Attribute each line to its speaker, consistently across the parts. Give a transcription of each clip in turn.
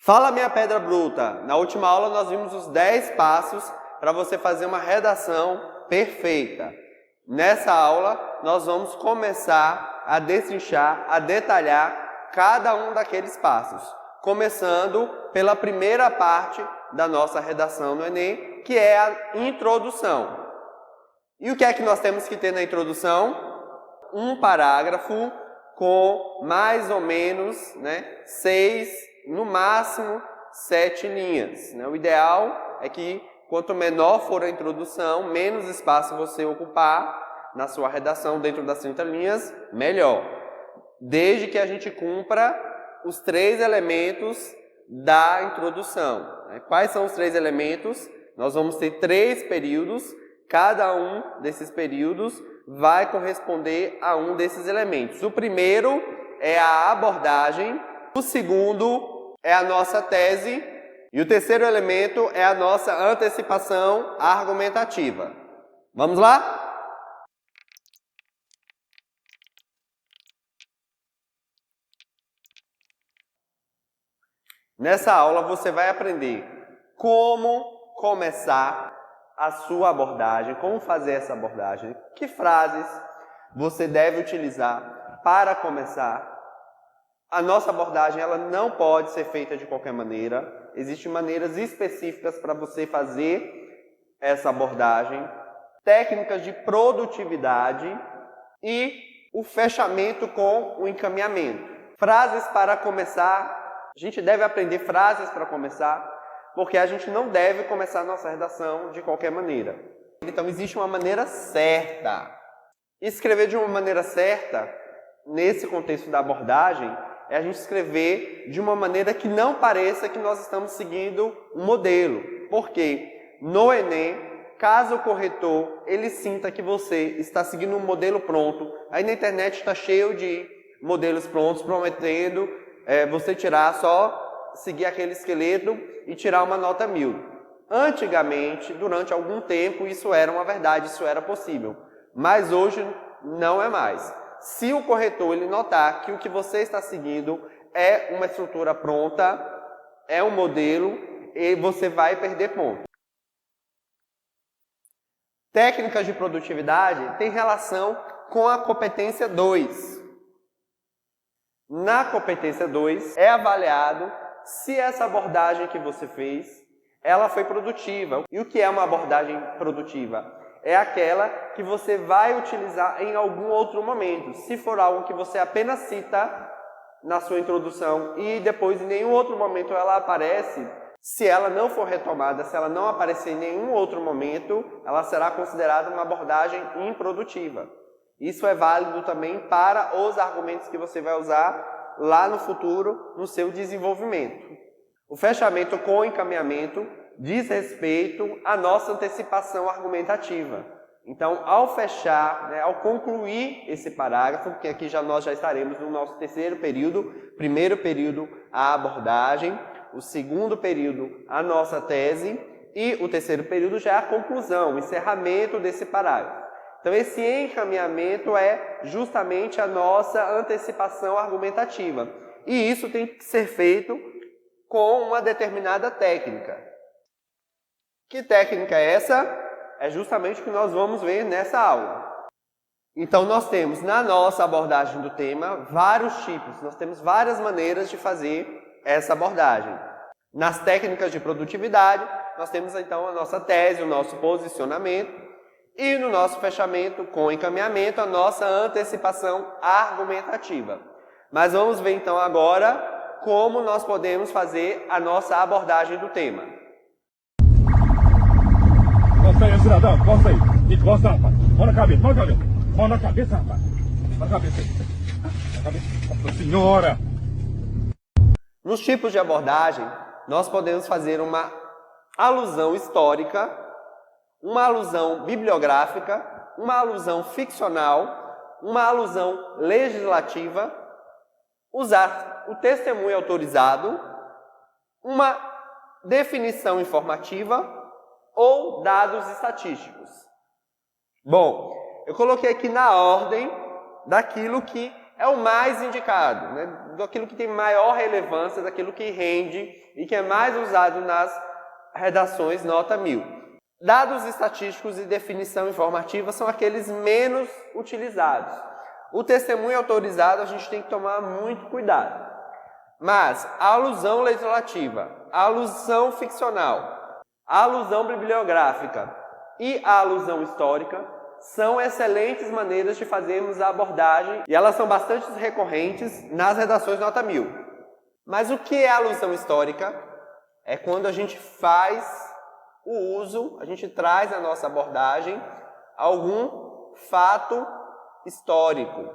Speaker 1: Fala, minha pedra bruta! Na última aula nós vimos os 10 passos para você fazer uma redação perfeita. Nessa aula nós vamos começar a destrinchar, a detalhar cada um daqueles passos. Começando pela primeira parte da nossa redação no Enem, que é a introdução. E o que é que nós temos que ter na introdução? Um parágrafo com mais ou menos 6, no máximo 7 linhas. O ideal é que quanto menor for a introdução, menos espaço você ocupar na sua redação dentro das 30 linhas, melhor. Desde que a gente cumpra os 3 elementos da introdução. Quais são os 3 elementos? Nós vamos ter 3 períodos, cada um desses períodos vai corresponder a um desses elementos. O primeiro é a abordagem, o segundo é a nossa tese e o terceiro elemento é a nossa antecipação argumentativa. Vamos lá? Nessa aula você vai aprender como começar a sua abordagem, como fazer essa abordagem, que frases você deve utilizar para começar. A nossa abordagem ela não pode ser feita de qualquer maneira, existem maneiras específicas para você fazer essa abordagem, técnicas de produtividade e o fechamento com o encaminhamento. Frases para começar. A gente deve aprender frases para começar, porque a gente não deve começar a nossa redação de qualquer maneira. Então, existe uma maneira certa. Escrever de uma maneira certa, nesse contexto da abordagem, é a gente escrever de uma maneira que não pareça que nós estamos seguindo um modelo. Porque no Enem, caso o corretor ele sinta que você está seguindo um modelo pronto, aí na internet está cheio de modelos prontos prometendo você tirar só, seguir aquele esqueleto e tirar uma nota 1000. Antigamente, durante algum tempo, isso era uma verdade, isso era possível. Mas hoje não é mais. Se o corretor ele notar que o que você está seguindo é uma estrutura pronta, é um modelo, e você vai perder ponto. Técnicas de produtividade têm relação com a competência 2. Na competência 2, é avaliado se essa abordagem que você fez, ela foi produtiva. E o que é uma abordagem produtiva? É aquela que você vai utilizar em algum outro momento. Se for algo que você apenas cita na sua introdução e depois em nenhum outro momento ela aparece, se ela não for retomada, se ela não aparecer em nenhum outro momento, ela será considerada uma abordagem improdutiva. Isso é válido também para os argumentos que você vai usar lá no futuro, no seu desenvolvimento. O fechamento com o encaminhamento diz respeito à nossa antecipação argumentativa. Então, ao fechar, ao concluir esse parágrafo, porque aqui nós já estaremos no nosso terceiro período, primeiro período a abordagem, o segundo período a nossa tese e o terceiro período já é a conclusão, o encerramento desse parágrafo. Então, esse encaminhamento é justamente a nossa antecipação argumentativa. E isso tem que ser feito com uma determinada técnica. Que técnica é essa? É justamente o que nós vamos ver nessa aula. Então, nós temos na nossa abordagem do tema vários tipos, nós temos várias maneiras de fazer essa abordagem. Nas técnicas de produtividade, nós temos então a nossa tese, o nosso posicionamento, e no nosso fechamento com encaminhamento, a nossa antecipação argumentativa. Mas vamos ver então agora como nós podemos fazer a nossa abordagem do tema.
Speaker 2: Costa aí, cidadão, costa aí. Encosta, rapaz. Mão na cabeça, mão na cabeça. Mão na cabeça, rapaz. Mão na cabeça. Na cabeça. Nossa senhora!
Speaker 1: Nos tipos de abordagem, nós podemos fazer uma alusão histórica, uma alusão bibliográfica, uma alusão ficcional, uma alusão legislativa, usar o testemunho autorizado, uma definição informativa ou dados estatísticos. Bom, eu coloquei aqui na ordem daquilo que é o mais indicado, né? Daquilo que tem maior relevância, daquilo que rende e que é mais usado nas redações nota 1000. Dados estatísticos e definição informativa são aqueles menos utilizados. O testemunho autorizado a gente tem que tomar muito cuidado. Mas a alusão legislativa, a alusão ficcional, a alusão bibliográfica e a alusão histórica são excelentes maneiras de fazermos a abordagem e elas são bastante recorrentes nas redações nota 1000. Mas o que é alusão histórica? É quando a gente faz o uso, a gente traz na nossa abordagem algum fato histórico.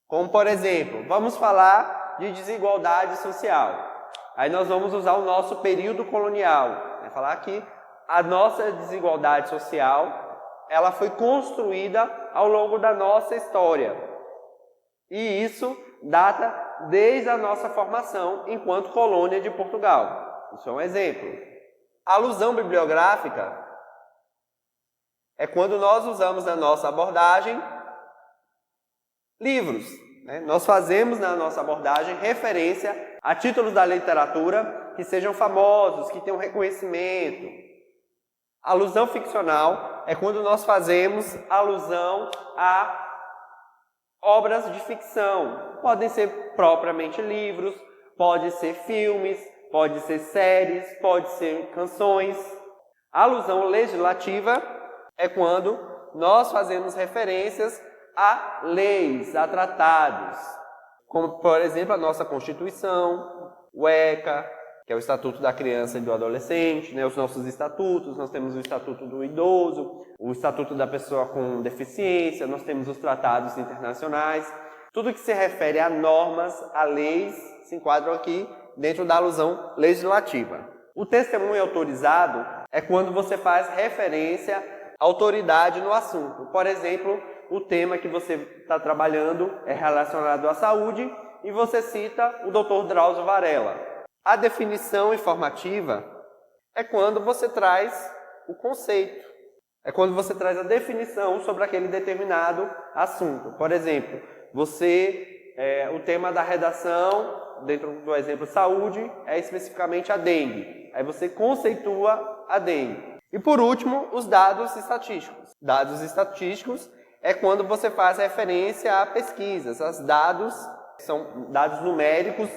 Speaker 1: Como, por exemplo, vamos falar de desigualdade social. Aí nós vamos usar o nosso período colonial. Falar que a nossa desigualdade social ela foi construída ao longo da nossa história. E isso data desde a nossa formação enquanto colônia de Portugal. Isso é um exemplo. A alusão bibliográfica é quando nós usamos na nossa abordagem livros. Nós fazemos na nossa abordagem referência a títulos da literatura que sejam famosos, que tenham reconhecimento. A alusão ficcional é quando nós fazemos alusão a obras de ficção. Podem ser propriamente livros, pode ser filmes, pode ser séries, pode ser canções. A alusão legislativa é quando nós fazemos referências a leis, a tratados, como, por exemplo, a nossa Constituição, o ECA, que é o Estatuto da Criança e do Adolescente, né? Os nossos estatutos, nós temos o Estatuto do Idoso, o Estatuto da Pessoa com Deficiência, nós temos os tratados internacionais. Tudo que se refere a normas, a leis, se enquadram aqui dentro da alusão legislativa. O testemunho autorizado é quando você faz referência à autoridade no assunto. Por exemplo, o tema que você está trabalhando é relacionado à saúde e você cita o Dr. Drauzio Varela. A definição informativa é quando você traz o conceito, é quando você traz a definição sobre aquele determinado assunto. Por exemplo, o tema da redação, dentro do exemplo saúde, é especificamente a dengue. Aí você conceitua a dengue. E por último, os dados estatísticos. Dados estatísticos é quando você faz referência a pesquisas. Os dados são dados numéricos,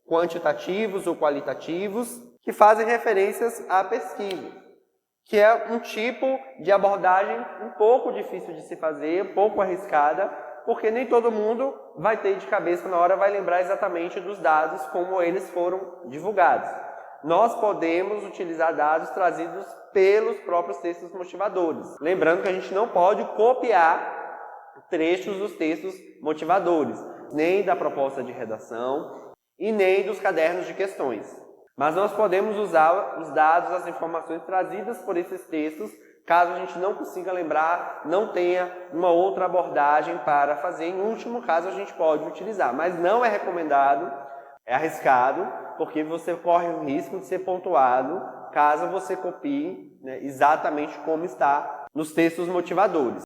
Speaker 1: quantitativos ou qualitativos, que fazem referências à pesquisa, que é um tipo de abordagem um pouco difícil de se fazer, um pouco arriscada, porque nem todo mundo vai ter de cabeça na hora, vai lembrar exatamente dos dados como eles foram divulgados. Nós podemos utilizar dados trazidos pelos próprios textos motivadores. Lembrando que a gente não pode copiar trechos dos textos motivadores, nem da proposta de redação e nem dos cadernos de questões. Mas nós podemos usar os dados, as informações trazidas por esses textos, caso a gente não consiga lembrar, não tenha uma outra abordagem para fazer. Em último caso, a gente pode utilizar, mas não é recomendado, é arriscado, porque você corre o risco de ser pontuado caso você copie, né, exatamente como está nos textos motivadores.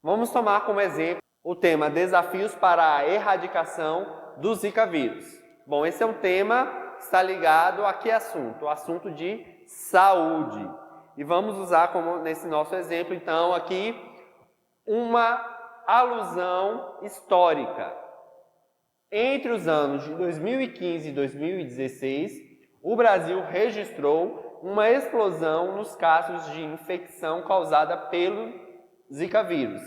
Speaker 1: Vamos tomar como exemplo o tema Desafios para a Erradicação do Zika vírus. Bom, esse é um tema que está ligado a que assunto? O assunto de saúde. E vamos usar como nesse nosso exemplo, então, aqui, uma alusão histórica. Entre os anos de 2015 e 2016, o Brasil registrou uma explosão nos casos de infecção causada pelo Zika vírus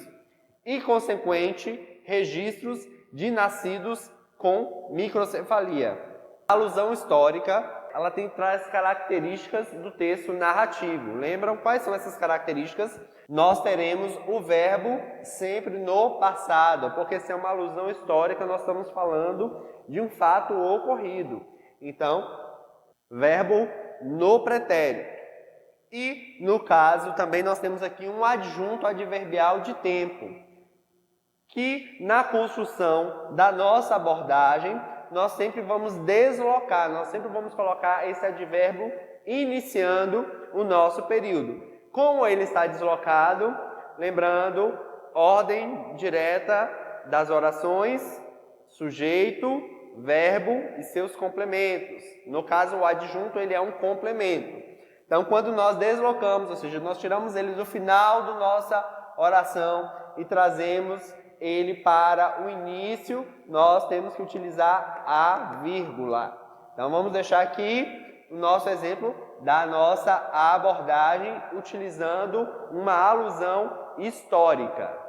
Speaker 1: e, consequente, registros de nascidos com microcefalia. A alusão histórica, ela traz características do texto narrativo. Lembram quais são essas características? Nós teremos o verbo sempre no passado, porque se é uma alusão histórica, nós estamos falando de um fato ocorrido. Então, verbo no pretérito. E, no caso, também nós temos aqui um adjunto adverbial de tempo, que na construção da nossa abordagem, nós sempre vamos deslocar, nós sempre vamos colocar esse advérbio iniciando o nosso período. Como ele está deslocado, lembrando, ordem direta das orações, sujeito, verbo e seus complementos. No caso, o adjunto ele é um complemento. Então, quando nós deslocamos, ou seja, nós tiramos ele do final da nossa oração e trazemos ele para o início, nós temos que utilizar a vírgula. Então, vamos deixar aqui o nosso exemplo da nossa abordagem utilizando uma alusão histórica.